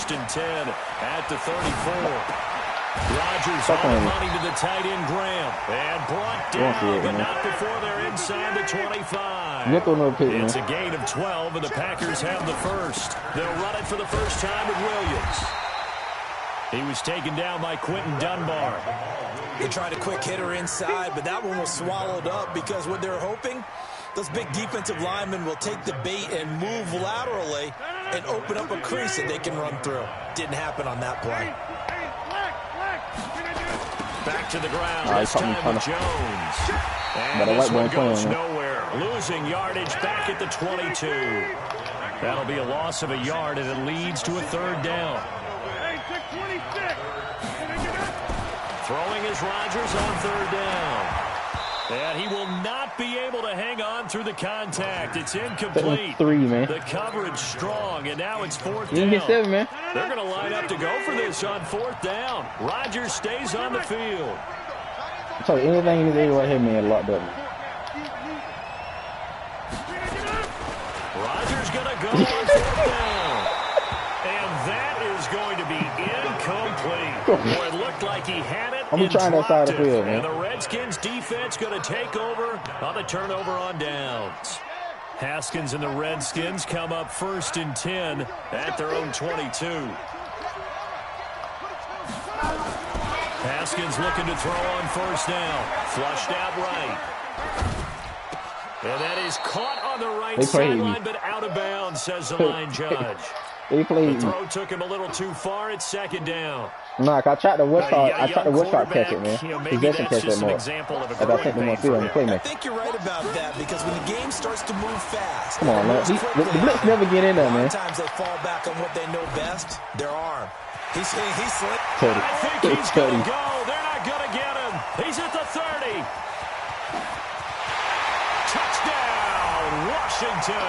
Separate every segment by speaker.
Speaker 1: first and 10 at the 34. Rodgers on money to the tight end Graham. And brought down, but not before they're inside the 25. It's a gain of 12, and the Packers have the first. They'll run it for the first time with Williams. He was taken down by Quentin Dunbar.
Speaker 2: They tried a quick hitter inside, but that one was swallowed up because what they're hoping, those big defensive linemen will take the bait and move laterally and open up a crease that they can run through. Didn't happen on that play.
Speaker 1: Back to the ground, this time with Jones. And this one goes nowhere. Losing yardage back at the 22. That'll be a loss of a yard, and it leads to a third down. Throwing is Rodgers on third down. And he will not be able to hang on through the contact. It's incomplete. The coverage strong, and now it's fourth down. They're going to line up to go for this on fourth down. Rodgers stays on the field.
Speaker 3: So anything in this area right here, man, locked up.
Speaker 1: Rodgers going to go on fourth down. And that is going to be incomplete. Boy, it looked like he had it.
Speaker 3: I'm trying that side of the field, man.
Speaker 1: And the Redskins defense going to take over on the turnover on downs. Haskins and the Redskins come up first and 10 at their own 22. Haskins looking to throw on first down. Flushed out right. And that is caught on the right sideline, but out of bounds, says the line judge. The throw took him a little too far. It's second down.
Speaker 3: Nah, I tried the Westcott. I tried the Westcott catch it, man.
Speaker 1: Possession catch it more.
Speaker 2: I think you're right about that because when the game starts to move fast,
Speaker 3: come on, man. The blitz never get in there, man.
Speaker 2: Sometimes they fall back on what they know best, their arm. He's slick.
Speaker 1: I think he's going to go. They're not going to get him. He's at the 30. Touchdown, Washington.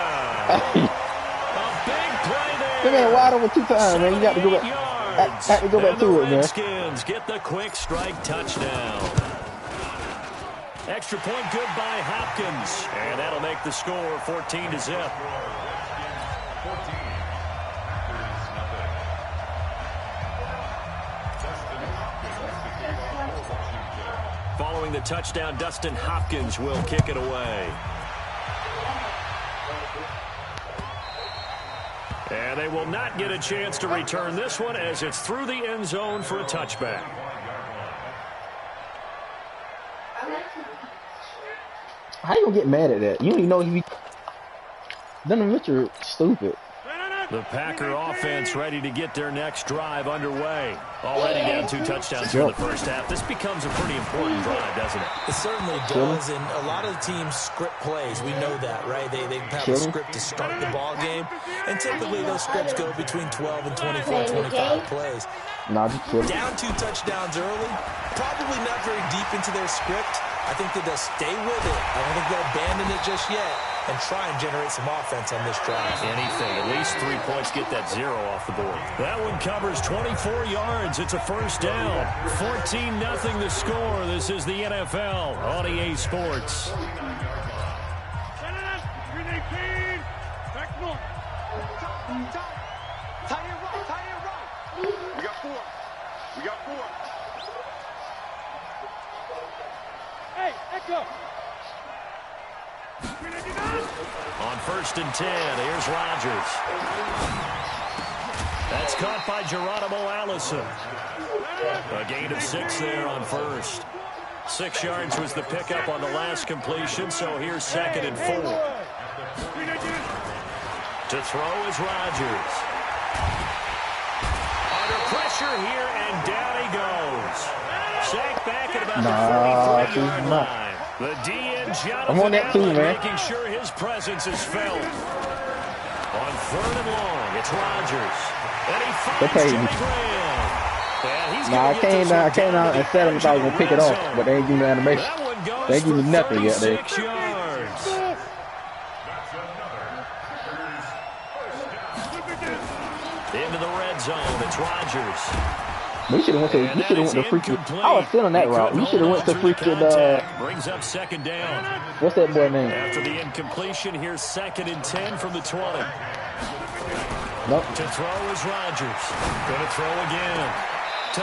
Speaker 1: A big play there.
Speaker 3: They got wide over 2 times, man. You got to go back. Have to go back to it, man.
Speaker 1: Redskins get the quick strike touchdown. Extra point good by Hopkins. And that'll make the score 14-0. Following the touchdown, Dustin Hopkins will kick it away. And they will not get a chance to return this one as it's through the end zone for a touchback.
Speaker 3: How you gonna get mad at that? You don't even know if he... Donovan Mitchell stupid.
Speaker 1: The Packer offense ready to get their next drive underway. Already down 2 touchdowns here in the first half. This becomes a pretty important drive, doesn't it?
Speaker 2: It certainly does, and a lot of the teams script plays. We know that, right? They have a script to start the ball game, and typically those scripts go between 12 and 24, 25 plays. Down 2 touchdowns early, probably not very deep into their script. I think that they'll stay with it. I don't think they'll abandon it just yet and try and generate some offense on this drive.
Speaker 1: Anything. At least 3 points, get that 0 off the board. That one covers 24 yards. It's a first down. 14-0 the score. This is the NFL on EA Sports.
Speaker 4: We got 4.
Speaker 5: Hey, Echo.
Speaker 1: On first and 10, here's Rodgers. That's caught by Geronimo Allison. A gain of 6 there on first. 6 yards was the pickup on the last completion, so here's second and 4. To throw is Rodgers. Under pressure here, and down he goes. Sacked back at about the 43-yard line. The DN Jonathan Allen making sure his presence is felt. On third and long, it's Rodgers. And he finds Jimmy Graham.
Speaker 3: I came out and said I was going to pick it off, but they ain't giving me animation. They ain't giving me nothing yet. They.
Speaker 1: Into the red zone, it's Rodgers.
Speaker 3: We should have went to freaking. I was still on that route. We should have went to freaking.
Speaker 1: Brings up second down.
Speaker 3: What's that boy name?
Speaker 1: After the incompletion, here's second and 10 from the 20.
Speaker 3: Nope.
Speaker 1: To throw is Rodgers. Going to throw again.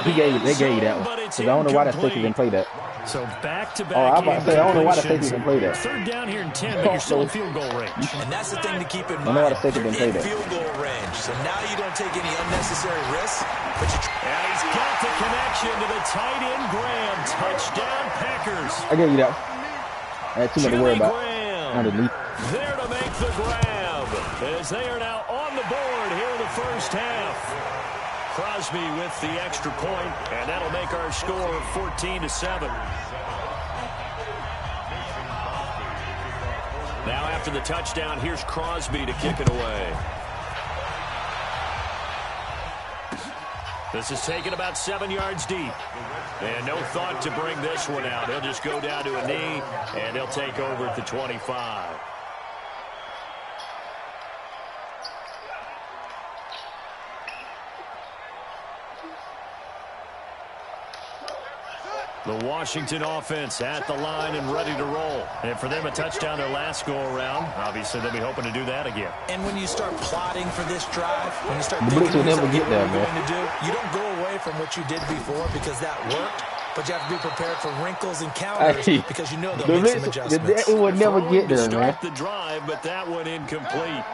Speaker 3: They gave you that one. Because I don't know why that safety didn't play that.
Speaker 1: So back-to-back.
Speaker 3: Oh, I'm about to say, I don't know why the safety didn't play that.
Speaker 1: Third down here in 10, but you're still in field goal range.
Speaker 2: And that's the thing to keep in mind.
Speaker 3: I know why the safety didn't play that.
Speaker 2: Field goal range. So now you don't take any unnecessary risks. But you
Speaker 1: and he's got the connection to the tight end, Graham. Touchdown, Packers.
Speaker 3: I gave you that. I had too much to worry about. Underneath.
Speaker 1: There to make the grab. As they are now on the board here in the first half. Crosby with the extra point, and that'll make our score 14-7. Now after the touchdown, here's Crosby to kick it away. This is taken about 7 yards deep. And no thought to bring this one out. He'll just go down to a knee, and he'll take over at the 25. The Washington offense at the line and ready to roll. And for them, a touchdown their last go-around. Obviously, they'll be hoping to do that again.
Speaker 2: And when you start plotting for this drive, when you start
Speaker 3: the blitz will never get there, man.
Speaker 2: You don't go away from what you did before because that worked. But you have to be prepared for wrinkles and counters because you know they'll make some adjustments.
Speaker 3: It will never get there, man.
Speaker 1: The drive, but that one incomplete.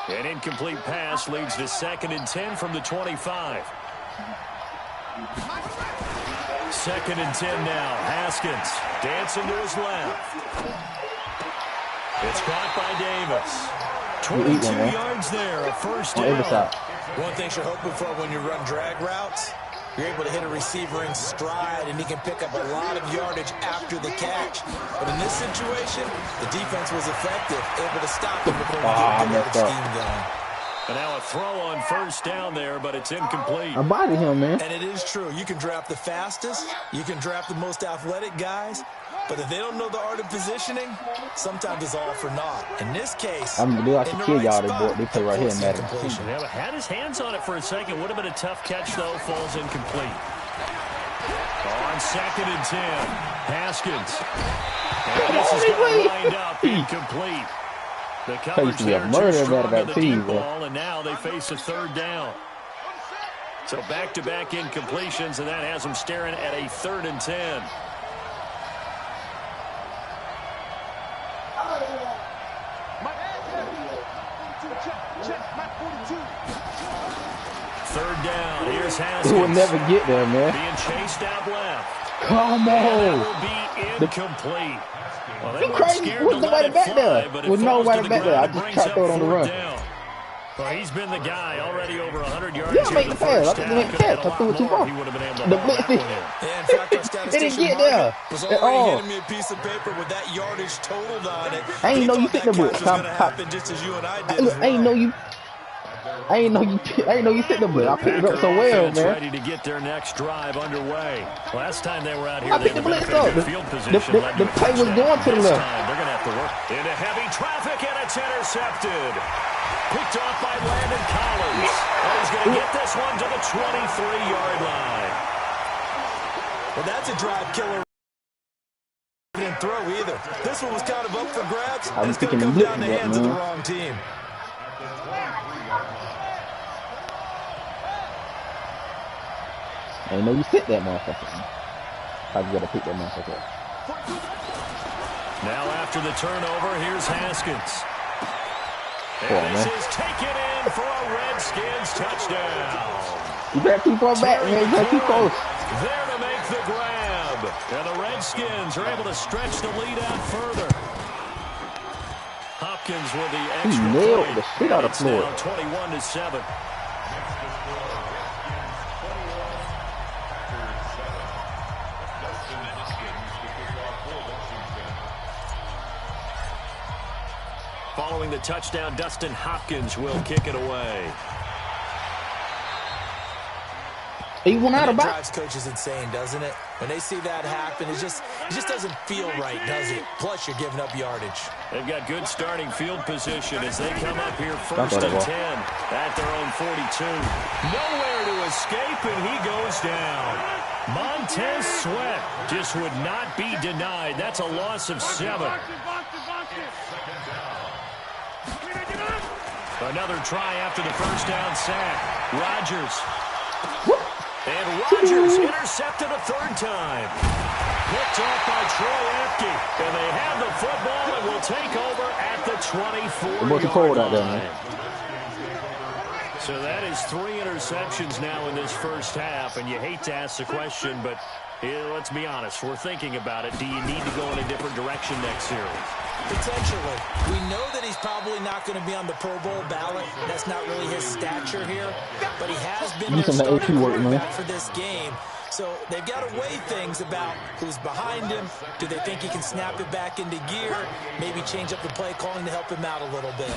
Speaker 1: An incomplete pass leads to 2nd and 10 from the 25. 2nd and 10 now. Haskins dancing to his left. It's caught by Davis. 22 yards there, a first down.
Speaker 2: One thing you're hoping for when you run drag routes, you're able to hit a receiver in stride, and he can pick up a lot of yardage after the catch. But in this situation, the defense was effective, able to stop him before he get the scheme going.
Speaker 1: And now a throw on first down there, but it's incomplete.
Speaker 3: I bodied him, man.
Speaker 2: And it is true. You can draft the fastest. You can draft the most athletic guys. But if they don't know the art of positioning, sometimes it's all for naught. In this case,
Speaker 3: they like to kill y'all. They play right here in Madden.
Speaker 1: Yeah, had his hands on it for a second. Would have been a tough catch, though. Falls incomplete. On 2nd and 10, Haskins. And this is going to wind up incomplete. The coverage there too strong to the deep ball, and now they face a 3rd down. So back-to-back incompletions, and that has them staring at a 3rd and 10. Third down. Here's Haskins.
Speaker 3: He will never get there, man.
Speaker 1: Being chased out left.
Speaker 3: Come on.
Speaker 1: That will be incomplete. Well,
Speaker 3: you crazy? With nobody back there. With nobody back there. I just tried to throw it on the run.
Speaker 1: Well, he's been the guy already over 100 yards.
Speaker 3: Yeah, make the pass. I think he made the catch. I threw it too far. The blitz. It didn't get there at all.
Speaker 2: Me a piece of paper with that yardage totaled on it.
Speaker 3: I ain't know you fit the blitz. I ain't know you. I ain't know you fit the blitz. I picked it up so well, man.
Speaker 1: Ready to get their next drive underway. Last time they were out here,
Speaker 3: I picked the blitz up. The play was going to the left.
Speaker 1: They're going to have to work into heavy traffic, and it's intercepted. Picked off by Landon Collins. And he's going to get this one to the 23-yard line.
Speaker 2: Well, that's a drive killer. Didn't throw either. This one was kind of up for grabs. And it's going to come down the hands of the wrong team.
Speaker 3: I didn't know you fit that motherfucker. Probably got to pick that motherfucker up.
Speaker 1: Now after the turnover, here's Haskins. And this is taken in for a Redskins touchdown.
Speaker 3: You better keep on back, man. You better keep close.
Speaker 1: There to make the grab. And the Redskins are able to stretch the lead out further. Hopkins with the extra
Speaker 3: point. He nailed the shit out of Floyd.
Speaker 1: 21-7. Following the touchdown, Dustin Hopkins will kick it away.
Speaker 3: He went out of bounds.
Speaker 2: Drives coaches insane, doesn't it? When they see that happen, it just doesn't feel right, does it? Plus, you're giving up yardage.
Speaker 1: They've got good starting field position as they come up here 1st and 10 at their own 42. Nowhere to escape, and he goes down. Montez Sweat just would not be denied. That's a loss of 7. Another try after the first down sack. Rodgers. And Rodgers intercepted a third time. Picked off by Troy Apke. And they have the football and will take over at the 24-yard line. So that is 3 interceptions now in this first half. And you hate to ask the question, but let's be honest. We're thinking about it. Do you need to go in a different direction next series?
Speaker 2: Potentially. We know that he's probably not going to be on the Pro Bowl ballot. That's not really his stature here. But he has been their starting quarterback for this game. So they've got to weigh things about who's behind him. Do they think he can snap it back into gear? Maybe change up the play calling to help him out a little bit.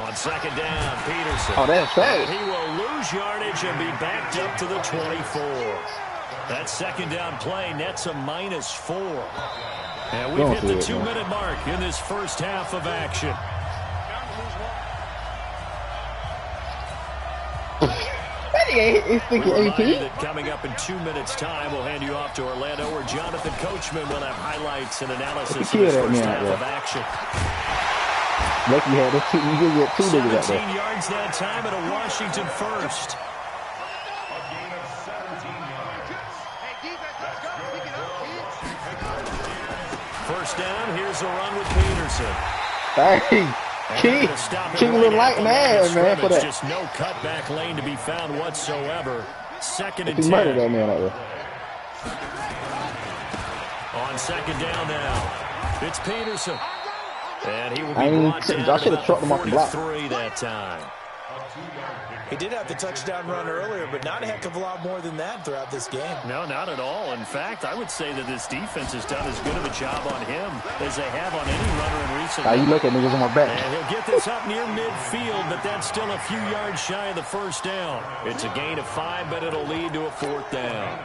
Speaker 1: On second down, Peterson.
Speaker 3: Oh, that's right.
Speaker 1: He will lose yardage and be backed up to the 24. That second down play nets a -4. And we've hit the 2-minute mark in this first half of action.
Speaker 3: He's thinking AP.
Speaker 1: Coming up in 2 minutes' time, we'll hand you off to Orlando, where Jonathan Coachman will have highlights and analysis of this first half of action.
Speaker 3: Lucky you had two. You did get 2 niggas out there.
Speaker 1: 17 yards that time at a Washington first. First down, here's a run with Peterson.
Speaker 3: Hey, King look like man for that.
Speaker 1: Just no cutback lane to be found whatsoever. Second and 10.
Speaker 3: He murdered that man out there.
Speaker 1: On second down now, it's Peterson. And he will be brought down
Speaker 3: I should have trucked him off the block.
Speaker 1: 43 that time.
Speaker 2: He did have the touchdown run earlier, but not a heck of a lot more than that throughout this game.
Speaker 1: No, not at all. In fact, I would say that this defense has done as good of a job on him as they have on any runner in recent
Speaker 3: months. You look at niggas on my back.
Speaker 1: And he'll get this up near midfield, but that's still a few yards shy of the first down. It's a gain of 5, but it'll lead to a 4th down.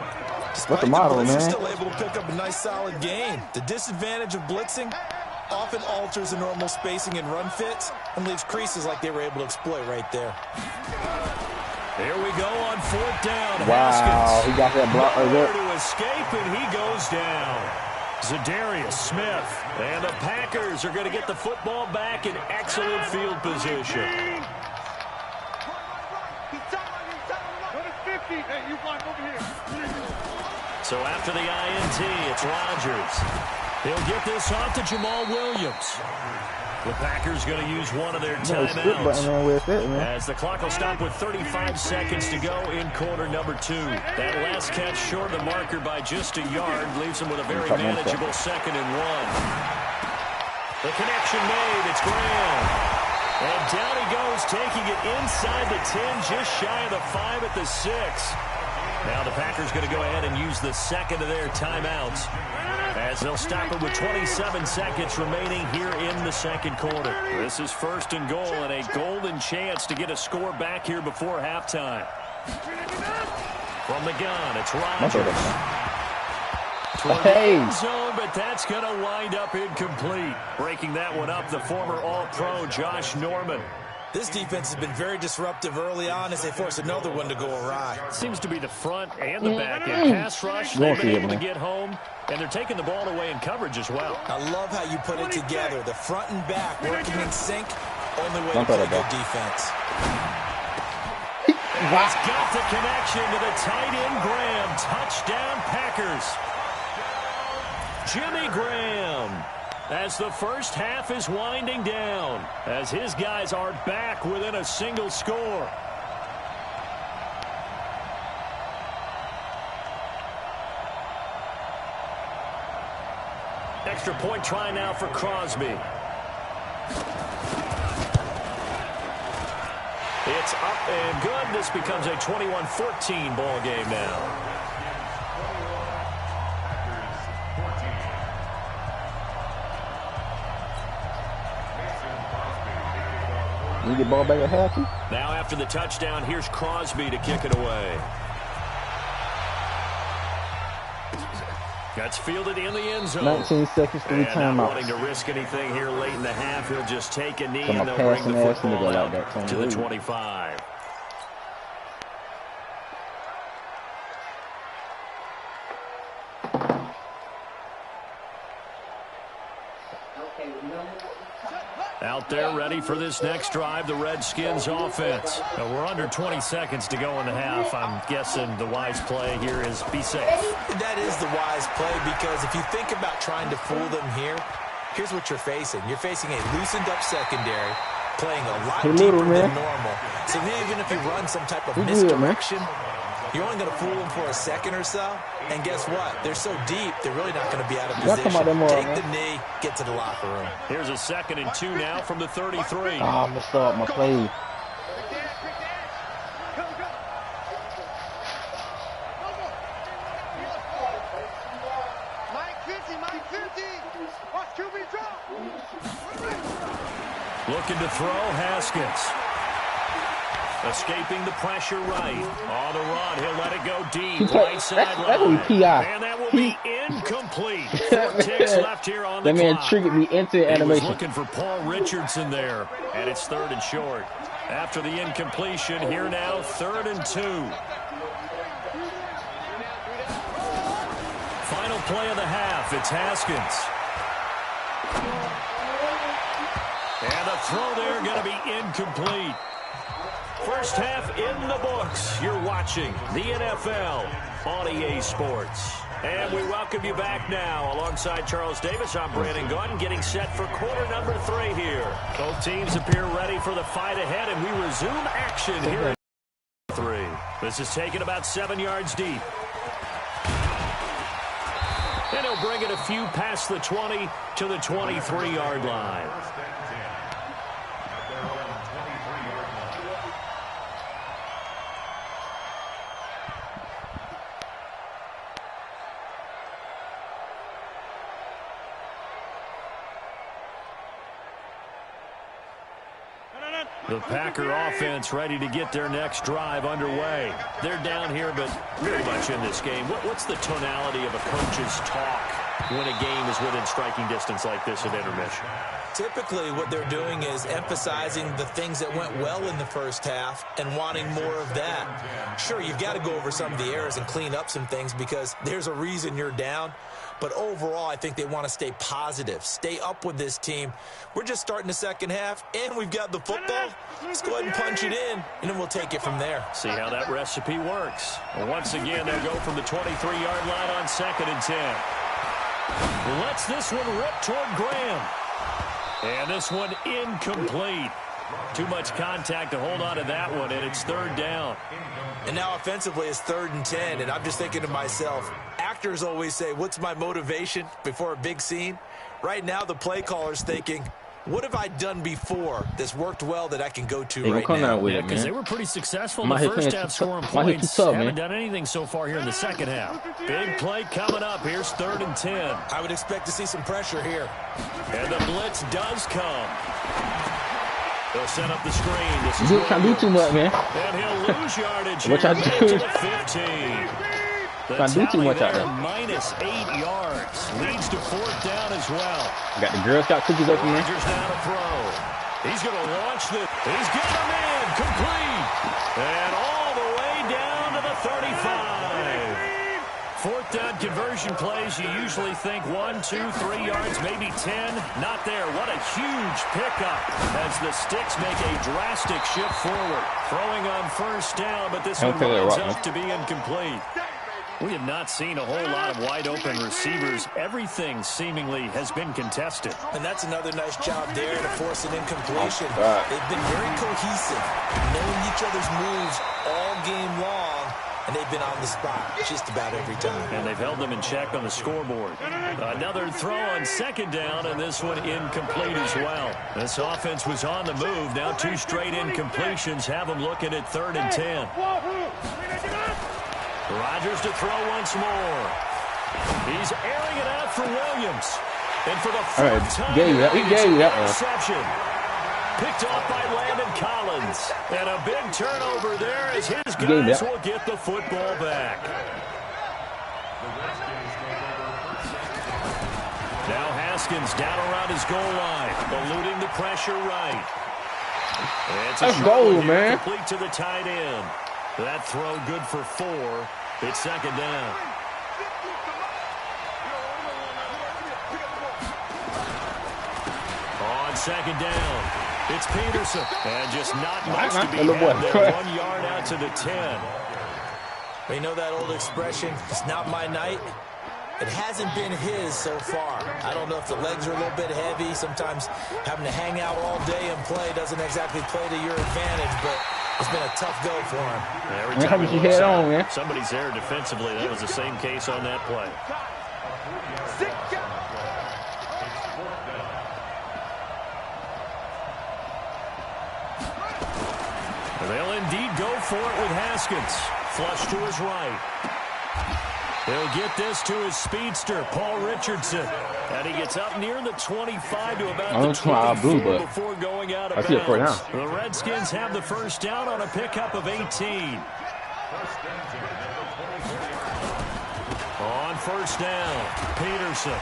Speaker 3: What's the model, man?
Speaker 2: Still able to pick up a nice, solid gain. The disadvantage of blitzing often alters the normal spacing and run fits and leaves creases like they were able to exploit right there.
Speaker 1: Here we go on 4th down.
Speaker 3: Wow,
Speaker 1: Haskins.
Speaker 3: he got that block right there.
Speaker 1: To escape, and he goes down. Zadarius Smith. And the Packers are going to get the football back in excellent field position. So after the INT, it's Rodgers. He'll get this off to Jamal Williams. The Packers going to use one of their timeouts as the clock will stop with 35 seconds to go in quarter number 2. That last catch short of the marker by just a yard leaves them with a very manageable 2nd and 1. The connection made. It's Graham. And down he goes, taking it inside the 10, just shy of the 5 at the 6. Now the Packers going to go ahead and use the 2nd of their timeouts, as they'll stop it with 27 seconds remaining here in the 2nd quarter. This is 1st and goal and a golden chance to get a score back here before halftime. From the gun, it's Rodgers. Toward the end zone, but that's going to wind up incomplete. Breaking that one up, the former All-Pro Josh Norman.
Speaker 2: This defense has been very disruptive early on as they force another one to go awry.
Speaker 1: Seems to be the front and the back end pass rush. They've been able to get home, and they're taking the ball away in coverage as well.
Speaker 2: I love how you put it together. The front and back working in sync. Only way to play good defense.
Speaker 1: He's got the connection to the tight end, Graham. Touchdown, Packers. Jimmy Graham, as the first half is winding down, as his guys are back within a single score. Extra point try now for Crosby. It's up and good. This becomes a 21-14 ball game now.
Speaker 3: You get ball back at half.
Speaker 1: Now after the touchdown, here's Crosby to kick it away. That's fielded in the end zone.
Speaker 3: 19 seconds, 3 timeouts.
Speaker 1: Not wanting to risk anything here late in the half, he'll just take a knee and they'll bring the football out to the 25. Out there ready for this next drive, the Redskins offense. Now, we're under 20 seconds to go in the half. I'm guessing the wise play here is be safe.
Speaker 2: That is the wise play, because if you think about trying to fool them here, here's what you're facing. You're facing a loosened up secondary, playing a lot deeper than normal. So even if you run some type of misdirection, you're only going to fool them for a second or so. And guess what? They're so deep, they're really not going to be out of position. Take the knee, get to the locker room.
Speaker 1: Here's a 2nd and 2 now from the 33.
Speaker 3: Oh, I messed up my play.
Speaker 1: Looking to throw, Haskins. Escaping the pressure right. On the run, he'll let it go deep. Right sideline.
Speaker 3: That will be PI.
Speaker 1: And that will be incomplete. 4 ticks left here on the
Speaker 3: clock. That man triggered me into animation.
Speaker 1: He was looking for Paul Richardson there. And it's 3rd and short. After the incompletion, here now, 3rd and 2. Final play of the half. It's Haskins. And the throw there going to be incomplete. First half in the books. You're watching the NFL on EA Sports. And we welcome you back now. Alongside Charles Davis, I'm Brandon Gunn, getting set for quarter number 3 here. Both teams appear ready for the fight ahead, and we resume action here at 3. This is taken about 7 yards deep. And he'll bring it a few past the 20 to the 23-yard line. The Packer offense ready to get their next drive underway. They're down here, but very much in this game. What's the tonality of a coach's talk when a game is within striking distance like this at intermission?
Speaker 2: Typically, what they're doing is emphasizing the things that went well in the first half and wanting more of that. Sure, you've got to go over some of the errors and clean up some things because there's a reason you're down. But overall, I think they want to stay positive, stay up with this team. We're just starting the second half, and we've got the football. Let's go ahead and punch it in, and then we'll take it from there.
Speaker 1: See how that recipe works. Well, once again, they'll go from the 23-yard line on 2nd and 10. Lets this one rip toward Graham. And this one incomplete. Too much contact to hold on to that one, and it's 3rd down.
Speaker 2: And now offensively it's 3rd and 10, and I'm just thinking to myself, actors always say, what's my motivation before a big scene? Right now the play caller's thinking, what have I done before that's worked well that I can go to right now?
Speaker 1: Yeah, because they were pretty successful in the first half scoring points. Haven't done anything so far here in the second half. Big play coming up. Here's 3rd and 10.
Speaker 2: I would expect to see some pressure here.
Speaker 1: And the blitz does come. They'll set up the screen. This is
Speaker 3: you can't do too much, man.
Speaker 1: And he'll lose yardage
Speaker 3: Which I
Speaker 1: here to the 15.
Speaker 3: Can't do too much out there.
Speaker 1: Minus 8 yards. Leads to 4th down as well.
Speaker 3: Got the Girl Scout cookies open there.
Speaker 1: Rodgers now to throw. He's going to launch this. He's got him in. Complete. And all the way down to the 35. 4th down conversion plays, you usually think 1, 2, 3 yards, maybe 10. Not there. What a huge pickup as the Sticks make a drastic shift forward. Throwing on 1st down, but this one winds up to be incomplete. We have not seen a whole lot of wide-open receivers. Everything seemingly has been contested.
Speaker 2: And that's another nice job there to force an incompletion. They've been very cohesive, knowing each other's moves all game long. And they've been on the spot just about every time.
Speaker 1: And they've held them in check on the scoreboard. Another throw on 2nd down, and this one incomplete as well. This offense was on the move. Now 2 straight incompletions have them looking at 3rd and 10. Rodgers to throw once more. He's airing it out for Williams. And for the 4th time,
Speaker 3: he gave you that
Speaker 1: interception. Picked off by Landon Collins. And a big turnover there as his guys will get the football back. Now Haskins down around his goal line, eluding the pressure right. It's a goal, man. Complete to the tight end. That throw good for 4. It's 2nd down. On second down. It's Peterson. And just not much to be had there. 1 yard out to the 10.
Speaker 2: You know that old expression, it's not my night? It hasn't been his so far. I don't know if the legs are a little bit heavy. Sometimes having to hang out all day and play doesn't exactly play to your advantage, but it's been a tough go for him.
Speaker 1: Every time you head on, man. Somebody's there defensively. That was the same case on that play. They'll indeed go for it with Haskins. Flush to his right. He'll get this to his speedster, Paul Richardson. And he gets up near the 25 to about the 24 before going out of bounds. The Redskins have the first down on a pickup of 18. On first down, Peterson.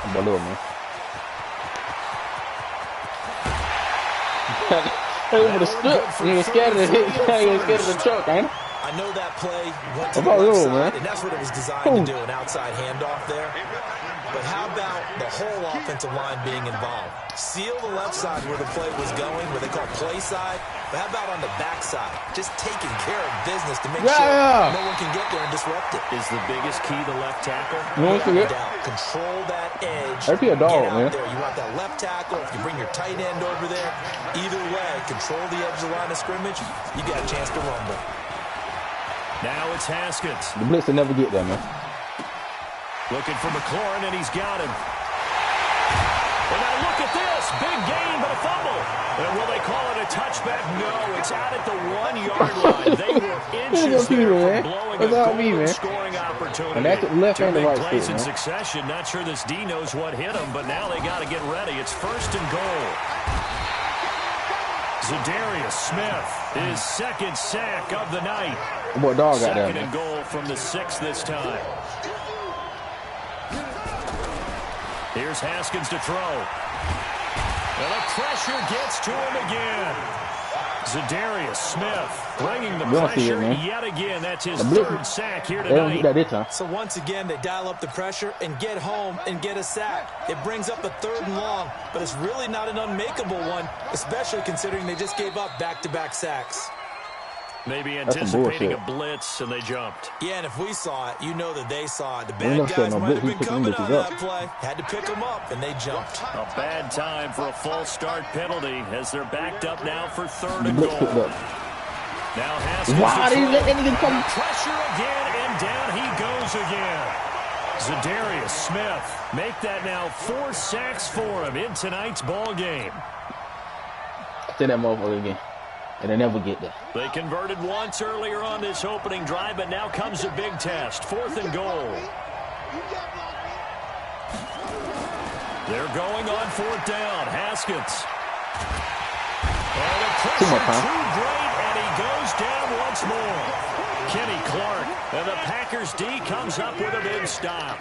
Speaker 3: Hey, with a strip, you ain't scared of the hit, you ain't scared of the truck, ain't it?
Speaker 2: I know that play went to the left side, and that's what it was designed to do, an outside handoff there. But how about the whole offensive line being involved? Seal the left side where the play was going, where they call play side. But how about on the back side? Just taking care of business to make sure no one can get there and disrupt it.
Speaker 1: Is the biggest key the left tackle?
Speaker 2: Control that edge.
Speaker 3: That'd be a dog, man.
Speaker 2: There. You want that left tackle. If you bring your tight end over there, either way, control the edge of the line of scrimmage, you got a chance to rumble.
Speaker 1: Now it's Haskins.
Speaker 3: The blitz will never get there, man.
Speaker 1: Looking for McLaurin, and he's got him. And now look at this. Big gain, but a fumble. And will they call it a touchback? No, it's out at the 1 yard line. They were inches there from blowing a goal scoring opportunity.
Speaker 3: And that's the left and the right
Speaker 1: plays
Speaker 3: foot,
Speaker 1: in succession. Not sure this D knows what hit him, but now they got to get ready. It's first and goal. Zadarius Smith, his second sack of the night.
Speaker 3: Boy, dog got
Speaker 1: second and goal from the 6 this time. Here's Haskins to throw. And the pressure gets to him again. Zadarius Smith bringing the pressure yet again. That's his third sack here tonight.
Speaker 2: So once again, they dial up the pressure and get home and get a sack. It brings up a 3rd and long, but it's really not an unmakeable one, especially considering they just gave up back-to-back sacks.
Speaker 1: Maybe anticipating a blitz, and they jumped.
Speaker 2: Yeah, and if we saw it, you know that they saw it. The bad guys might have been coming on that play. Had to pick them up, and they jumped.
Speaker 1: A bad time for a false start penalty as they're backed up now for 3rd and goal. Now Haskins pressure again, and down he goes again. Zadarius Smith make that now 4 sacks for him in tonight's ball game.
Speaker 3: Say that motherfucker again. And they never get there.
Speaker 1: They converted once earlier on this opening drive, but now comes a big test. 4th and goal. They're going on 4th down. Haskins. And the pressure too great, and he goes down once more. Kenny Clark. And the Packers D comes up with a big stop.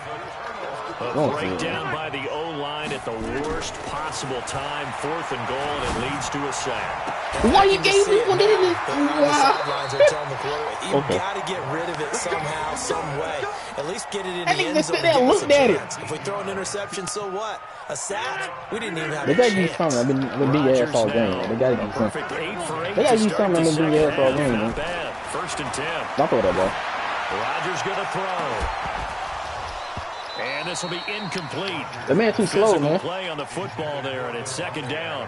Speaker 1: A breakdown by the O-line at the worst possible time. 4th and goal, and it leads to a sack.
Speaker 3: Why you gave me one?
Speaker 2: Sidelines are telling the quarterback, you got to get rid of it somehow, some way. At least get it in the end zone.
Speaker 3: They looked at it.
Speaker 2: If we throw an interception, so what? A sack? We didn't even have
Speaker 3: a chance. They got to use something. I've been big ass all game. They got to use something. They got to use something. I've been big ass all game.
Speaker 1: Not bad. 1st and 10.
Speaker 3: Don't throw that ball.
Speaker 1: Rodgers going to throw. And this will be incomplete.
Speaker 3: The man too slow, man.
Speaker 1: Play on the football there, and it's 2nd down.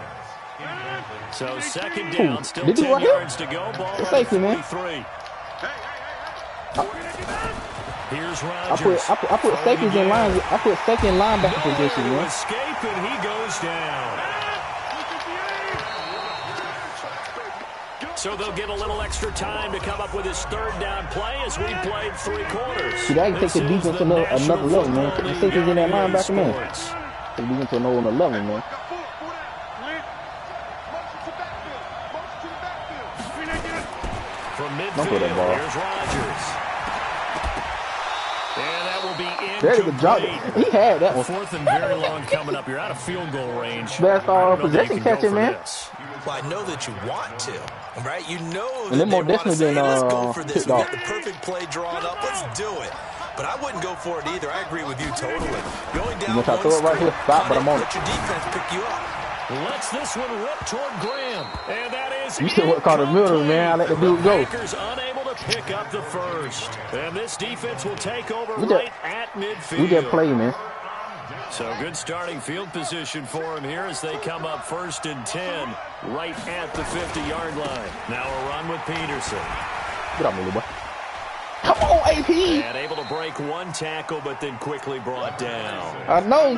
Speaker 1: So 2nd down, still 10 yards to go. Ball on 43. Here's Rodgers.
Speaker 3: I put safeties in line. I put second linebacker position, man.
Speaker 1: Escape, and he goes down. So they'll get a little extra time to come up with his 3rd down play as we played 3 quarters.
Speaker 3: See, that can take the defense to another level, man. Put the safeties in that linebacker, man. Take the defense to another level, man.
Speaker 1: From midfield, here's Rodgers. And that will be incomplete.
Speaker 3: He had that one.
Speaker 1: 4th and very long coming up. You're out of field goal range.
Speaker 3: Best possession catcher, man.
Speaker 2: Well, I know that you want to, right? You know
Speaker 3: that they want to say, let's
Speaker 2: go for this. We got the perfect play drawn up. Let's do it. But I wouldn't go for it either. I agree with you totally. Going down one
Speaker 3: throw it right here. Stop, but I'm on it.
Speaker 2: Let your defense pick you up.
Speaker 1: Lets this one rip toward Graham. And that is
Speaker 3: you still call the middle, man. I let the dude go.
Speaker 1: Packers unable to pick up the first. And this defense will take over right at midfield.
Speaker 3: We just play, man.
Speaker 1: So good starting field position for him here as they come up 1st and 10 right at the 50-yard line. Now a run with Peterson.
Speaker 3: Get off me, little boy. Come on, AP.
Speaker 1: And able to break one tackle, but then quickly brought down.
Speaker 3: I know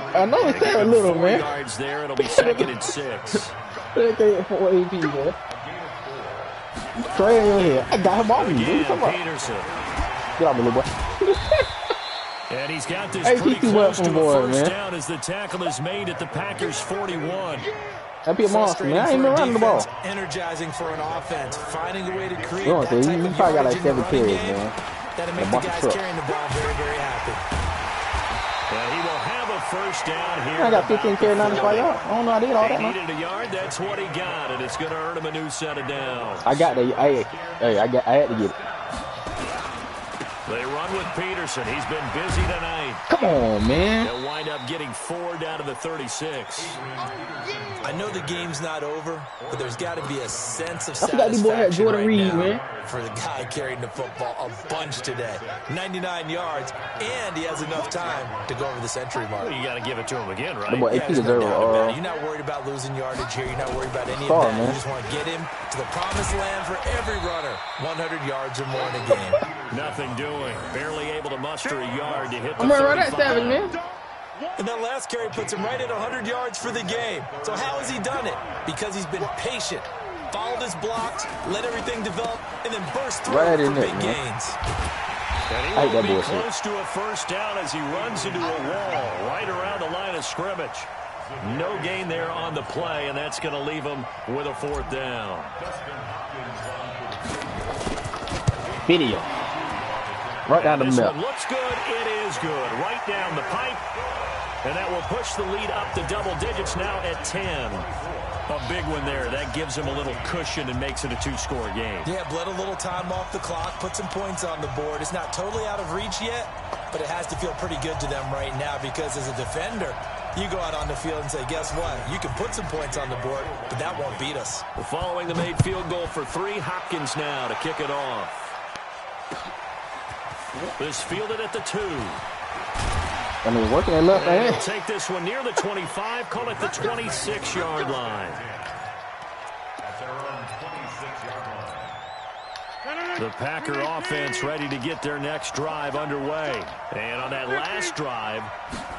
Speaker 3: it's there a little,
Speaker 1: 4
Speaker 3: man.
Speaker 1: yards there. It'll be 2nd and 6.
Speaker 3: They get 4 AP, man. Trey in here. I got him on me, dude. Come on.
Speaker 1: Peterson.
Speaker 3: Get off me, little boy.
Speaker 1: And he's got this pretty close to a first down as the tackle is made at the Packers' 41.
Speaker 3: That'd be a monster, man. I ain't been running the ball.
Speaker 2: Energizing for an offense, finding a way to create
Speaker 3: You
Speaker 2: that type of
Speaker 3: probably got like
Speaker 2: yardage in the
Speaker 3: 7
Speaker 2: running
Speaker 3: carries,
Speaker 2: game.
Speaker 3: man.
Speaker 2: That'll make the guys carrying the ball very, very happy.
Speaker 1: And he will have a first down here.
Speaker 3: I got 15 carries, 95 yards. I don't know how to get all that,
Speaker 1: He
Speaker 3: man.
Speaker 1: needed a yard. That's what he got, and it's going to earn him a new set of downs.
Speaker 3: I got that. I had to get it.
Speaker 1: They run with Peterson. He's been busy tonight.
Speaker 3: Come on, man.
Speaker 1: They'll wind up getting 4 down to the 36.
Speaker 2: I know the game's not over, but there's got to be a sense of
Speaker 3: I forgot these boys had
Speaker 2: satisfaction
Speaker 3: Jordan
Speaker 2: right
Speaker 3: Reed,
Speaker 2: now
Speaker 3: man.
Speaker 2: for the guy carrying the football a bunch today. 99 yards, and he has enough time to go over the century mark.
Speaker 1: Well, you got to give it to him again, right?
Speaker 3: The boy AP deserves
Speaker 2: You're not worried about losing yardage here. You're not worried about any of that.
Speaker 3: Man.
Speaker 2: You just want to get him to the promised land for every runner. 100 yards or more in a game.
Speaker 1: Nothing doing. Barely able to muster a yard to hit the
Speaker 3: I'm gonna run that 7, man.
Speaker 2: And that last carry puts him right at 100 yards for the game. So how has he done it? Because he's been patient, followed his blocks, let everything develop, and then burst through
Speaker 3: right
Speaker 2: for
Speaker 3: in
Speaker 2: big
Speaker 3: there,
Speaker 2: gains.
Speaker 1: And he will be close to a first down as he runs into a wall right around the line of scrimmage. No gain there on the play, and that's going to leave him with a 4th down.
Speaker 3: Video. Right down the
Speaker 1: This
Speaker 3: middle.
Speaker 1: one looks good. It is good. Right down the pipe. And that will push the lead up to double digits now at 10. A big one there. That gives him a little cushion and makes it a 2-score game.
Speaker 2: Yeah, bled a little time off the clock, put some points on the board. It's not totally out of reach yet, but it has to feel pretty good to them right now because as a defender, you go out on the field and say, guess what? You can put some points on the board, but that won't beat us.
Speaker 1: Well, following the made field goal for 3, Hopkins now to kick it off. This fielded at the 2.
Speaker 3: I mean, working that left hand.
Speaker 1: He'll take this one near the 25, call it the 26-yard line. The Packer offense ready to get their next drive underway. And on that last drive,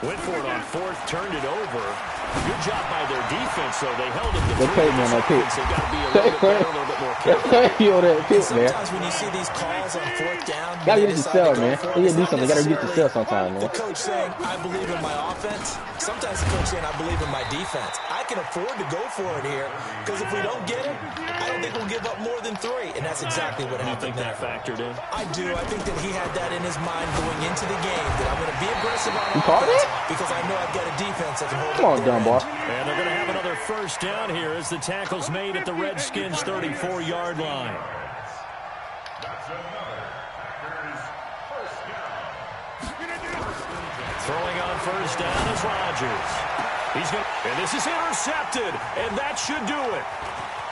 Speaker 1: went for it on 4th, turned it over. Good job by their defense, though. They held it to 3.
Speaker 3: They played me on that pitch.
Speaker 1: They've got to be a little bit better, a little bit more careful.
Speaker 2: Sometimes when you see these calls on 4th down,
Speaker 3: gotta get yourself, man. You gotta do something. You gotta get yourself sometimes, man.
Speaker 2: The coach saying, I believe in my offense. Sometimes the coach saying, I believe in my defense. I can afford to go for it here because if we don't get it, I don't think we'll give up more than 3. And that's exactly what happened.
Speaker 1: You think that factored in?
Speaker 2: I do. I think that he had that in his mind going into the game, that I'm going to be aggressive on offense because I know I've got a defense that can hold
Speaker 3: Come on, dumb boy.
Speaker 1: And they're going to have another first down here as the tackle's made at the Redskins' 34-yard line. Throwing on first down is Rodgers. And this is intercepted, and that should do it.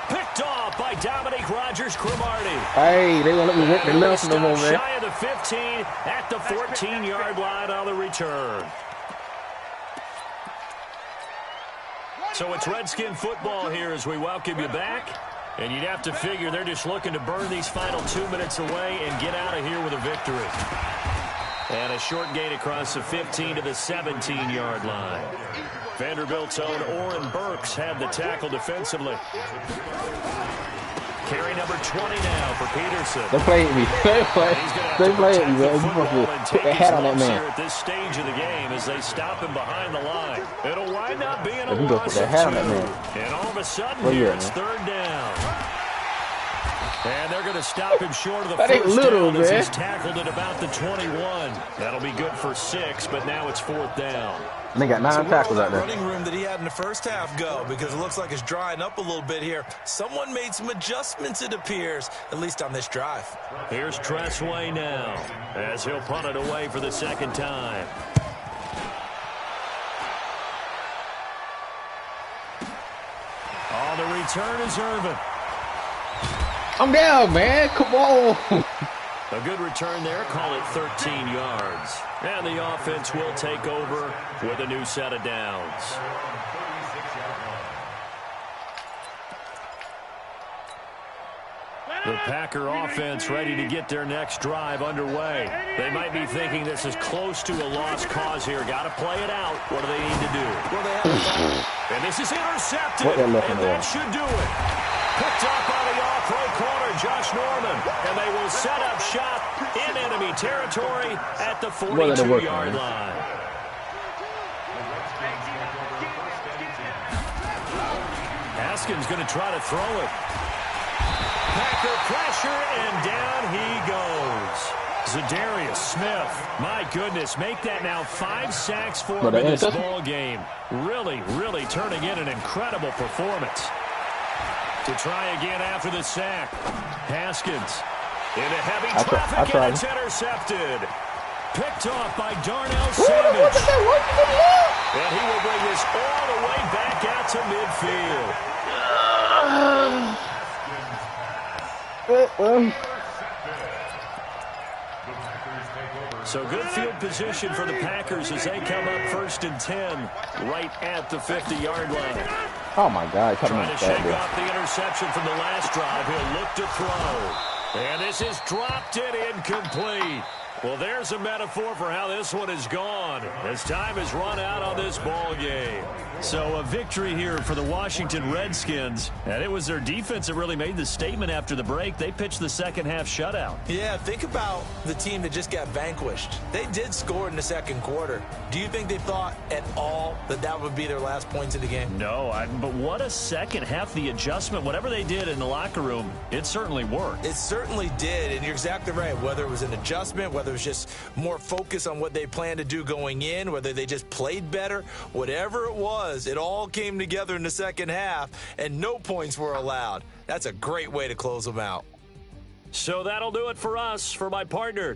Speaker 1: Picked off by Dominique Rodgers-Cromartie.
Speaker 3: Hey, they won't let me work the left no more, man.
Speaker 1: Shy of the 15 at the 14-yard line on the return. So it's Redskin football here as we welcome you back. And you'd have to figure they're just looking to burn these final 2 minutes away and get out of here with a victory. And a short gain across the 15 to the 17-yard line. Vanderbilt's own Oren Burks had the tackle defensively. Carry number 20 now for Peterson.
Speaker 3: They played me. They played me, man. You supposed to put that hat on that man.
Speaker 1: At this stage of the game as they stop him behind the line. It'll wind up being a
Speaker 3: You go put that hat on that man.
Speaker 1: And all of a sudden here it's 3rd down. And they're going to stop him short of the first down as he's tackled at about the 21. That'll be good for 6, but now it's 4th down.
Speaker 3: And they got 9 tackles out there.
Speaker 2: Running room that he had in the first half go because it looks like it's drying up a little bit here. Someone made some adjustments, it appears, at least on this drive.
Speaker 1: Here's Tressway now as he'll punt it away for the 2nd time. return is Irvin.
Speaker 3: I'm down, man. Come on.
Speaker 1: A good return there. Call it 13 yards. And the offense will take over with a new set of downs. The Packer offense ready to get their next drive underway. They might be thinking this is close to a lost cause here. Got to play it out. What do they need to do? Well, they have and this is intercepted. And that should do it. Picked up by the off-right corner, Josh Norman. And they will set up shop in enemy territory at the 42-yard line. Haskins going to try to throw it. Packer pressure, and down he goes. Zadarius Smith, my goodness, make that now 5 sacks for him in this ball game. Really, really turning in an incredible performance. To try again after the sack. Haskins into heavy traffic, and it's intercepted. Picked off by Darnell Savage. And he will bring this all the way back out to midfield. So good field position for the Packers as they come up 1st and 10 right at the 50-yard line.
Speaker 3: Oh, my God.
Speaker 1: Trying to shake off the interception from the last drive. He'll look to throw. And this is dropped and incomplete. Well, there's a metaphor for how this one is gone as time has run out on this ball game. So a victory here for the Washington Redskins. And it was their defense that really made the statement after the break. They pitched the second half shutout.
Speaker 2: Yeah, think about the team that just got vanquished. They did score in the second quarter. Do you think they thought at all that that would be their last points of the game?
Speaker 1: No, but what a second half. The adjustment, whatever they did in the locker room, it certainly worked.
Speaker 2: It certainly did, and you're exactly right. Whether it was an adjustment, whether it was just more focus on what they planned to do going in, whether they just played better, whatever it was, it all came together in the second half, and no points were allowed. That's a great way to close them out.
Speaker 1: So that'll do it for us. For my partner,